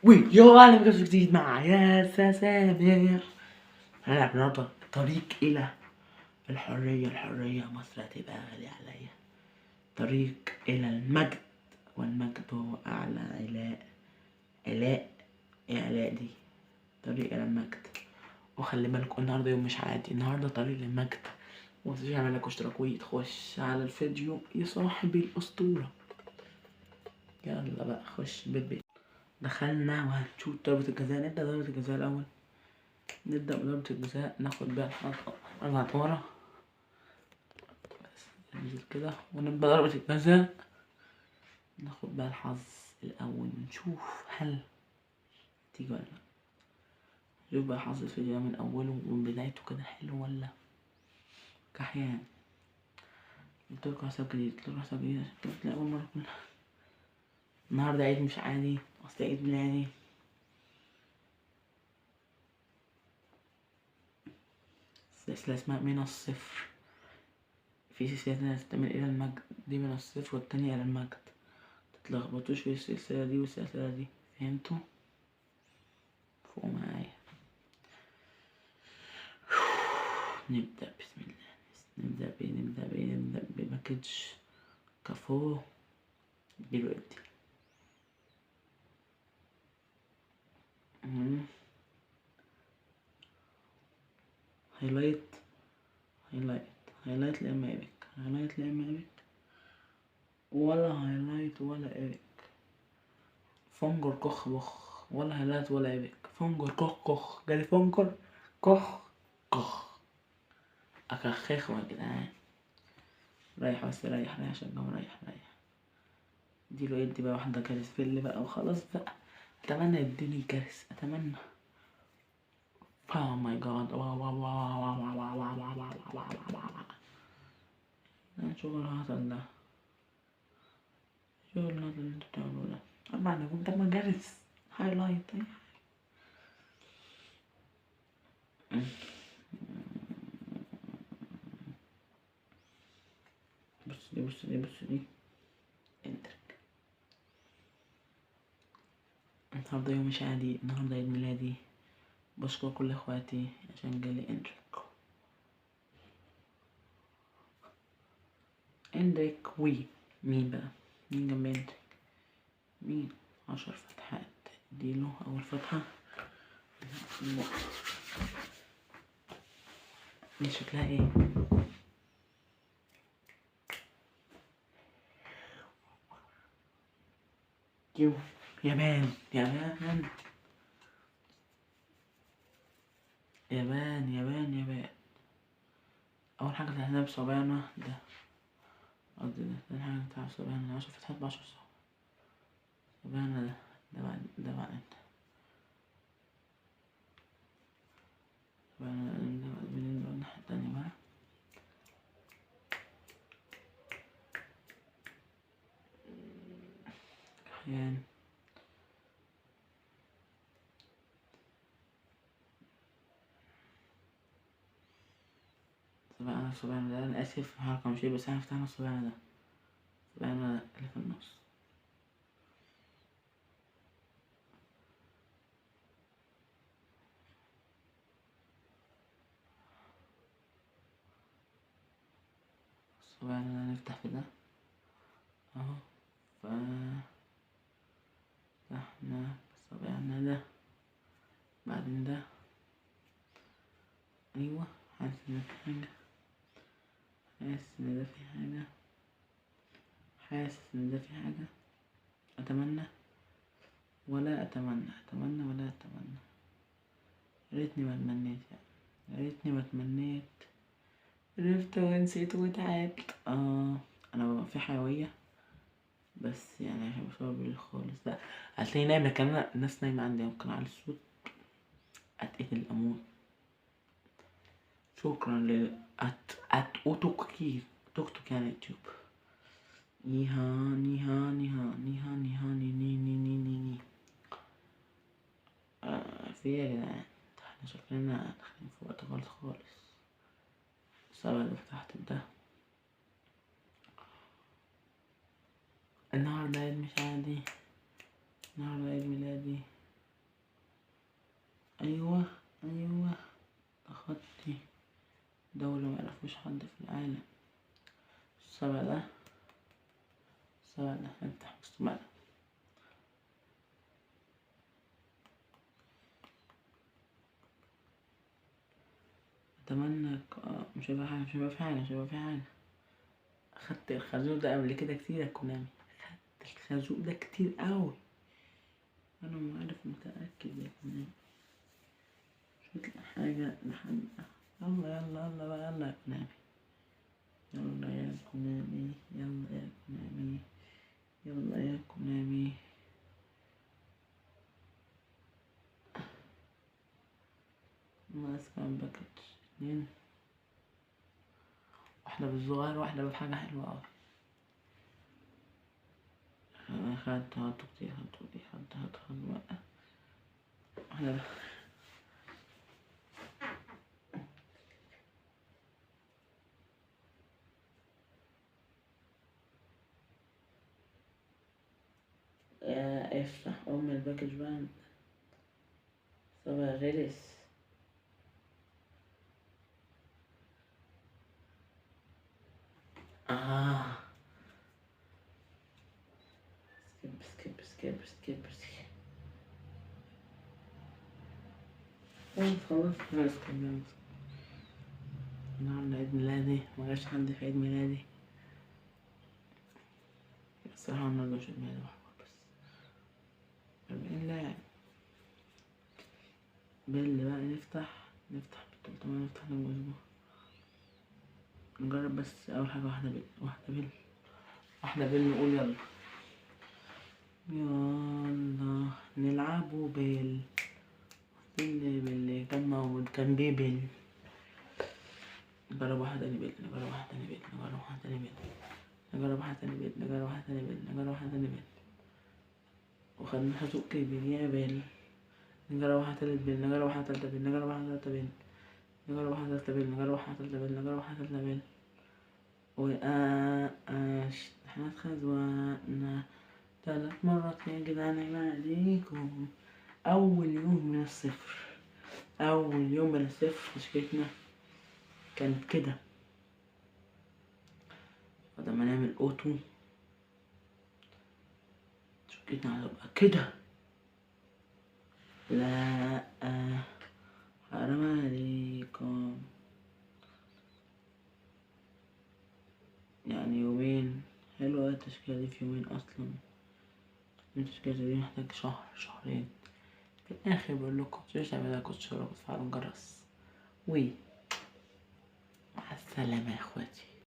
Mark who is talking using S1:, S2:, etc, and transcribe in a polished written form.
S1: ويو اهلا بكم في جديد مع ياسا سامر. هنلعب النهارده طريق الى الحرية. مصر هتبقى غالية عليا. طريق الى المجد، والمجد هو اعلى علاء. اعلاء دي طريق الى المجد. وخلي بالكم النهارده يوم مش عادي، النهارده طريق للمجد. ومتنسوش يعمل لك اشتراك وتخش على الفيديو يا صاحب الاسطورة. يلا بقى خش بيت. دخلنا وهنشوف ضربة الجزاء. نبدأ ضربة الجزاء الأول. نبدأ بضربة الجزاء، ناخد بقى الحلقة نضغط ورا بس ننزل كده، ونبدأ ضربة الجزاء. ناخد بقى الحظ الأول، نشوف هل تيجي ولا لأ. نشوف بقى حظ الفيديو من أوله ومن بدايته كده حلو ولا كحيان. قلتلكوا حساب جديد عشان تلاقي أول مرة كلها. النهاردة عيد مش عادي، أصل عيد ميلادي. سلسلة اسمها من الصفر. في سلسلة تستمر إلى المجد، دي من الصفر والتانية إلى المجد. متتلخبطوش في السلسلة دي والسلسلة دي، فهمتوا؟ فوق معايا. نبدأ بسم الله. نبدأ بباكج كافو دلوقتي. هايلايت لأما ايبك، ولا هايلايت ولا ايبك. فنجر كخ بخ، ولا هايلايت ولا ايبك. فنجر كخ جالي فنجر كخ اكخخوا يا جدعان. ريح بس، ريح عشان جو. ريح دي له يدي بقى واحدة كارث فيل بقى وخلاص بقى. اتمنى يديني كارث، اتمنى. Oh my god. شغل الهطل ده، شغل الهطل اللي انتوا بتعملوه ده. أما أنا كنت أما جالس هايلايت. بص دي انترك. النهاردة يوم مش عادي، النهاردة عيد ميلادي. بشكر كل اخواتي عشان جالي اندريك مين بقى؟ مين جنب اندريك؟ مين؟ 10 فتحات. اديله اول فتحة. دي شكلها ايه؟ يابان. اول حاجة تحتها بصبعنا ده، قصدي ده تاني حاجة بتاع صبعنا. 10 فتحات ب10 صبعنا. ده بعد انت صبعنا. ده بعد منين بقى الناحية التانية بقى. أحيان صبعنا ده. أنا آسف حركة مش بس احنا فتحنا صبعنا ده اللي في النص. صبعنا ده نفتح في ده اهو. فتحنا صبعنا ده، بعدين ده. ايوه، حاسس ان في حاجة، اتمنى ولا اتمنى. يا ريتني ما اتمنيت. عرفت ونسيت وتعبت. انا في حيوية بس يعني عشان بصور بالليل خالص بقى. هتلاقي نايم، لكن انا الناس نايمة عندي ممكن اعلي الصوت اتقتل اموت. شكرا اوتوك يعني يوتيوب. نيها ني. في ايه يا جدعان؟ احنا شكلنا داخلين في وقت خالص. السبب اللي فتحت ده. النهاردة عيد مش عادي، النهاردة عيد ميلادي. ايوه ايوه، خطي دولة ميعرفوش حد في العالم. السبع ده، السبع ده نفتح مستقبل. اتمنى مش هيبقى حاجة، مش هيبقى في حاجة، مش هيبقى في حاجة. اخدت الخازوق ده قبل كده كتير يا كونامي، اخدت الخازوق ده كتير قوي، انا عارف متأكد يا كونامي. مش هتلاقي حاجة لحد. يلا يلا يلا بقى، يلا يا كونامي، يلا يا كونامي، يلا يا كونامي، يلا يا كونامي. ناقص كام باكج؟ 2، واحدة بالصغير واحدة بحاجة حلوة اوي. خدت هاتو كتير، هاتو دي، هات بقى واحدة يا افتح الباكج بقى انت. صباح غلس. آه، سكيب سكيب سكيب سكيب سكيب. خلاص خلاص كملت. النهاردة عيد ميلادي، مجاش حد في عيد ميلادي الصراحة. النهاردة مش عيد ميلادي، محمود بس 40 لاعب. بيل بقى، نفتح بالتلتمية، نفتح للأسبوع. نجرب بس أول حاجة، واحدة بيل نقول يلا. يلا نلعبوا بيل. اللي كان موجود كان بيبل. نجرب واحد تاني بيت، نجرب واحد تاني بيت، نجرب واحد تاني بيت، نجرب واحد تاني بيت، نجرب واحد تاني بيت، نجرب واحد تاني بيت. وخدنا حزوق كبير يا بيل. نجرب واحد تالت بيت، نجرب واحد تالتة بيت، نجرب واحد تالتة بيت، نجرب واحد تالتة بيت، نجرب واحد تالتة بيت، نجرب واحد تالتة بيت. احنا اتخزوقنا 3 مرات يا جدعان، عيب عليكم. أول يوم من الصفر، أول يوم من الصفر تشكيلتنا كانت كده. بدل ما نعمل اوتو تشكيلتنا هتبقى كده. لا حرام عليكم. يعني يومين حلوة التشكيلة دي، في يومين أصلا. التشكيلة دي محتاج شهر شهرين. في الآخر بقولكم متنسوش تعملوا لايك وتشتركوا وتفعلوا الجرس. مع السلامة يا اخواتي.